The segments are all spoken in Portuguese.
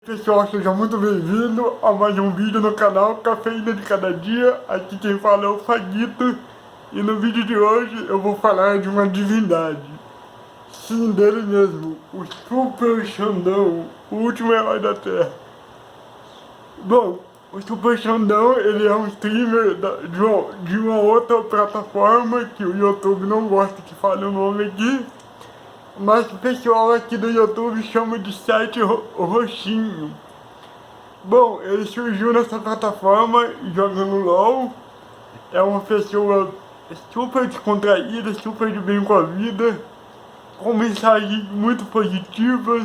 Pessoal, seja muito bem-vindo a mais um vídeo no canal Cafeína de Cada Dia. Aqui quem fala é o Faguito. E no vídeo de hoje eu vou falar de uma divindade. Sim, dele mesmo, o Super Xandão, o último herói da Terra. Bom, o Super Xandão, ele é um streamer de uma outra plataforma que o YouTube não gosta que fale o nome aqui. Mas o pessoal aqui do YouTube chama de site roxinho. Bom, ele surgiu nessa plataforma jogando LOL. É uma pessoa super descontraída, super de bem com a vida, com mensagens muito positivas.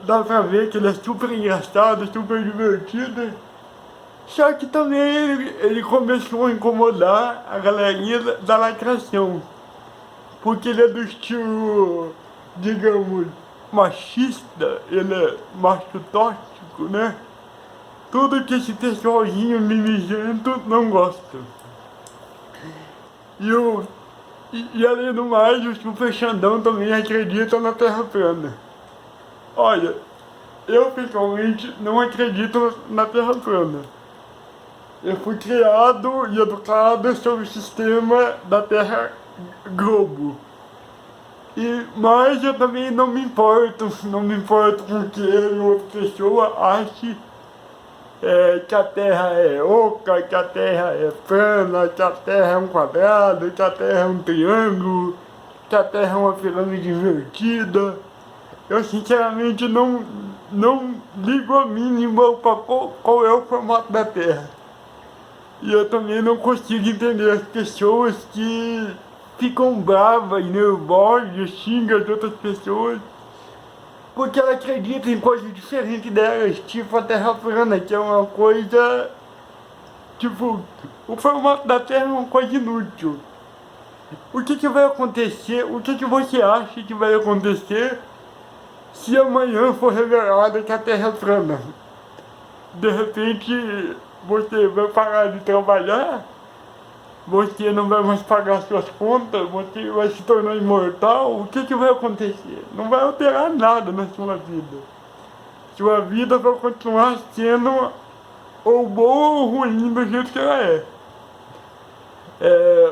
Dá pra ver que ele é super engraçado, super divertido. Só que também ele começou a incomodar a galerinha da lacração. Porque ele é do estilo, digamos, machista, ele é macho tóxico, né? Tudo que esse pessoalzinho mimizento não gosta. E além do mais, o Super Xandão também acredita na Terra plana. Olha, eu pessoalmente não acredito na Terra plana. Eu fui criado e educado sobre o sistema da Terra globo. Mas eu também não me importo com que ele ou outra pessoa ache que a Terra é oca, que a Terra é plana, que a Terra é um quadrado, que a Terra é um triângulo, que a Terra é uma pirâmide invertida. Eu sinceramente não ligo a mínima para qual é o formato da Terra. E eu também não consigo entender as pessoas que ficam bravas, nervosas, xingam as outras pessoas porque elas acreditam em coisas diferentes delas, tipo a Terra plana, que é uma coisa, tipo, o formato da Terra é uma coisa inútil. O que vai acontecer, o que você acha que vai acontecer se amanhã for revelado que a Terra é plana? De repente você vai parar de trabalhar, você não vai mais pagar suas contas, você vai se tornar imortal. O que vai acontecer? Não vai alterar nada na sua vida. Sua vida vai continuar sendo ou boa ou ruim do jeito que ela é.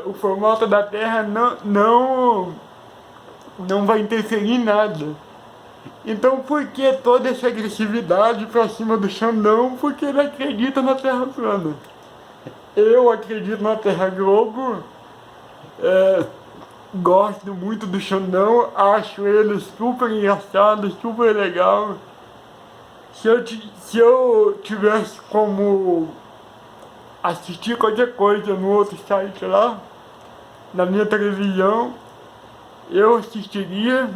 O formato da Terra não vai interferir em nada. Então por que toda essa agressividade pra cima do Xandão? Porque ele acredita na Terra plana. Eu acredito na Terra globo, gosto muito do Xandão, acho ele super engraçado, super legal. Se eu tivesse como assistir qualquer coisa no outro site lá, na minha televisão, eu assistiria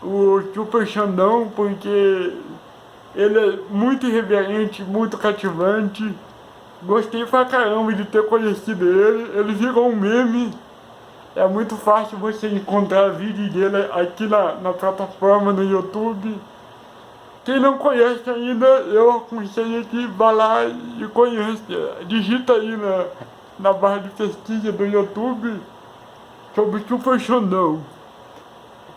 o Super Xandão, porque ele é muito irreverente, muito cativante. Gostei pra caramba de ter conhecido ele virou um meme. É muito fácil você encontrar vídeo dele aqui na plataforma, no YouTube. Quem não conhece ainda, eu aconselho que vá lá e conheça. Digita aí na barra de pesquisa do YouTube sobre o Super Xandão.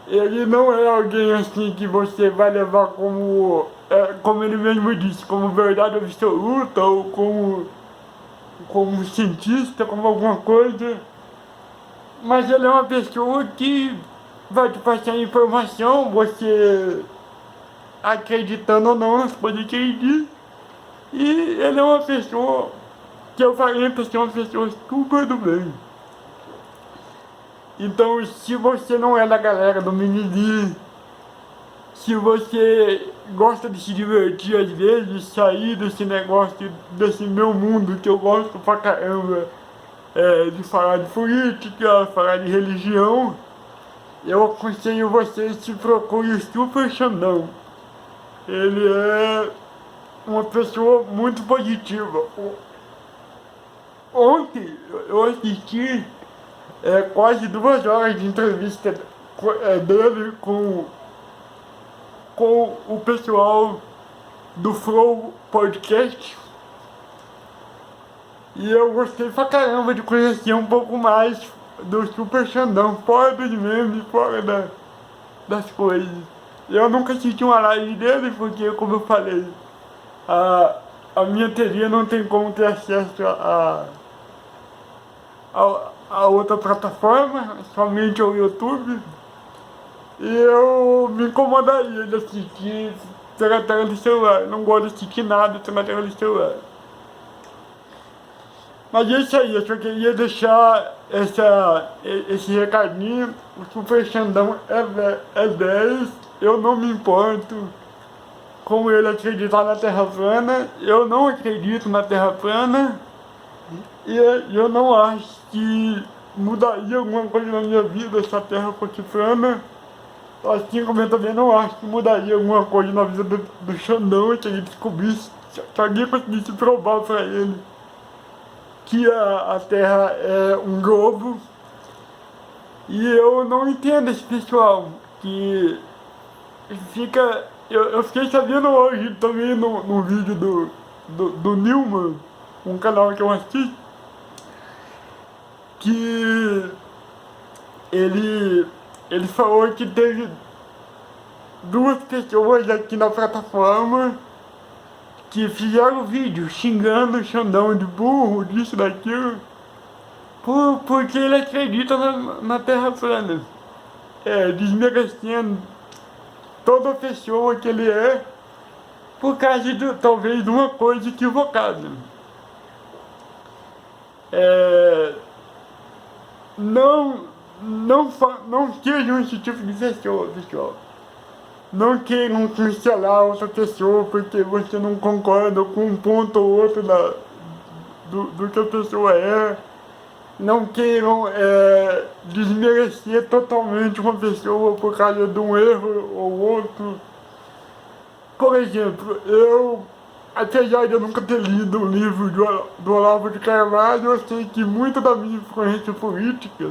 Ele não é alguém assim que você vai levar como ele mesmo disse, como verdade absoluta ou como cientista, como alguma coisa. Mas ele é uma pessoa que vai te passar informação, você acreditando ou não nas coisas que ele diz. E ele é uma pessoa que eu falei para ser uma pessoa super do bem. Então, se você não é da galera do mimimi, se você gosta de se divertir às vezes, sair desse negócio, desse meu mundo que eu gosto pra caramba, de falar de política, falar de religião, eu aconselho você se procure o Super Xandão. Ele é uma pessoa muito positiva. Ontem eu assisti quase 2 horas de entrevista dele com o pessoal do Flow Podcast. E eu gostei pra caramba de conhecer um pouco mais do Super Xandão, fora dos memes, fora das coisas. eu nunca assisti uma live dele porque, como eu falei, a minha TV não tem como ter acesso a outra plataforma, somente ao YouTube. E eu me incomodaria de assistir pela tela do celular. Não gosto de assistir nada pela tela do celular. Mas é isso aí, eu só queria deixar esse recadinho. O Super Xandão é 10, eu não me importo como ele acreditar na Terra plana, eu não acredito na Terra plana, e eu não acho que mudaria alguma coisa na minha vida se a Terra fosse plana, assim como eu também não acho que mudaria alguma coisa na vida do Xandão se ele descobrisse, se alguém conseguisse provar pra ele que a Terra é um globo. E eu não entendo esse pessoal que fica... Eu fiquei sabendo hoje também no vídeo do Newman, um canal que eu assisti, que ele falou que teve duas pessoas aqui na plataforma que fizeram vídeo xingando o Xandão de burro, disso, daquilo, porque ele acredita na Terra plana, desmerecendo toda pessoa que ele é, por causa de talvez uma coisa equivocada. Não sejam esse tipo de pessoa, pessoal. Não queiram cancelar outra pessoa porque você não concorda com um ponto ou outro do que a pessoa é. Não queiram desmerecer totalmente uma pessoa por causa de um erro ou outro. Por exemplo, eu, apesar de eu nunca ter lido o livro do Olavo de Carvalho, eu sei que muita da minha influência política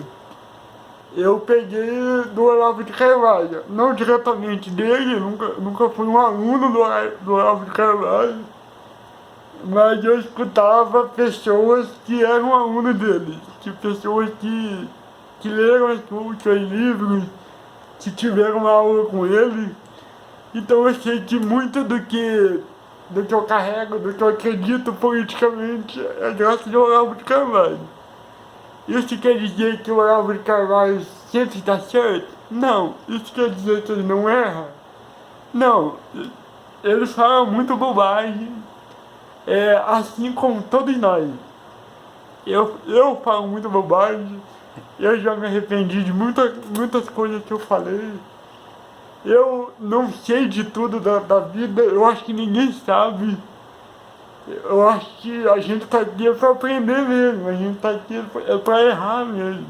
eu peguei do Olavo de Carvalho, não diretamente dele, nunca fui um aluno do Olavo de Carvalho, mas eu escutava pessoas que eram alunos dele, pessoas que leram as suas livros, que tiveram aula com ele. Então eu sei que muito do que eu carrego, do que eu acredito politicamente é graças ao Olavo de Carvalho. Isso quer dizer que o Olavo de Carvalho sempre está certo? Não. Isso quer dizer que ele não erra? Não. Ele fala muito bobagem, assim como todos nós. Eu falo muito bobagem, eu já me arrependi de muitas coisas que eu falei. Eu não sei de tudo da vida, eu acho que ninguém sabe. Eu acho que a gente tá aqui pra aprender mesmo, a gente tá aqui pra errar mesmo.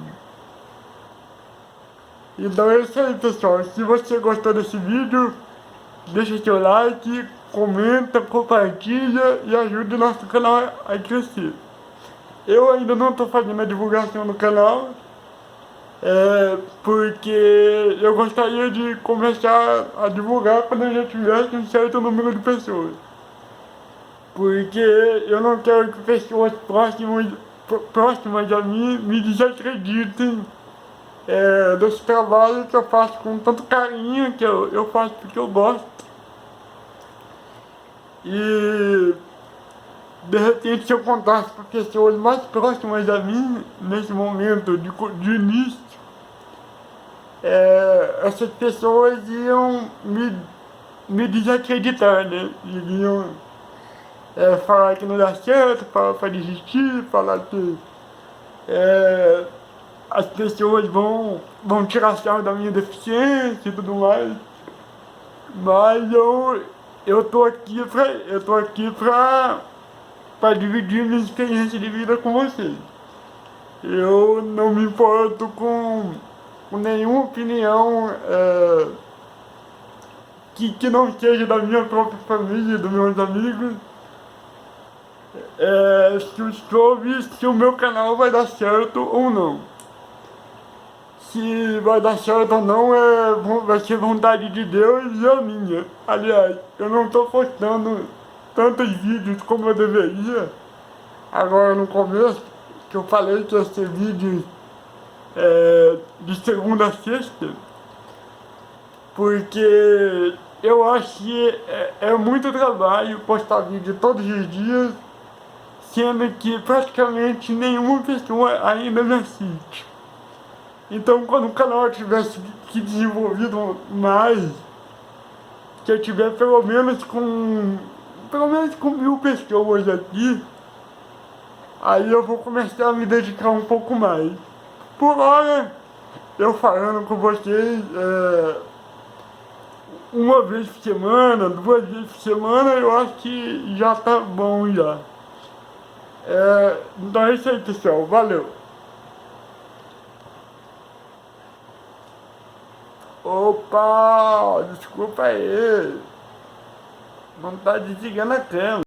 Então é isso aí, pessoal. Se você gostou desse vídeo, deixa seu like, comenta, compartilha e ajude o nosso canal a crescer. Eu ainda não estou fazendo a divulgação no canal, porque eu gostaria de começar a divulgar quando eu já tivesse um certo número de pessoas. Porque eu não quero que pessoas próximas a mim me desacreditem desse trabalho que eu faço com tanto carinho, que eu faço porque eu gosto. E de repente, se eu contasse com pessoas mais próximas a mim, nesse momento de início, essas pessoas iam me desacreditar, né? Iriam falar que não dá certo, falar para desistir, falar que as pessoas vão tirar sarro da minha deficiência e tudo mais. Mas eu tô aqui pra dividir minha experiência de vida com vocês. Eu não me importo com nenhuma opinião que não seja da minha própria família, dos meus amigos, sobre se o meu canal vai dar certo ou não. Se vai dar certo ou não vai ser vontade de Deus e a minha. Aliás, eu não estou postando tantos vídeos como eu deveria. Agora no começo, que eu falei que ia ser vídeo de segunda a sexta, Porque eu acho que é muito trabalho postar vídeo todos os dias, sendo que praticamente nenhuma pessoa ainda me assiste. Então, quando o canal tivesse se desenvolvido mais, que eu tiver pelo menos com 1000 pessoas aqui, aí eu vou começar a me dedicar um pouco mais. Por hora, eu falando com vocês, uma vez por semana, 2 vezes por semana, eu acho que já tá bom já. Então é isso aí, pessoal. Valeu. Opa, desculpa aí. Não tá desligando a câmera.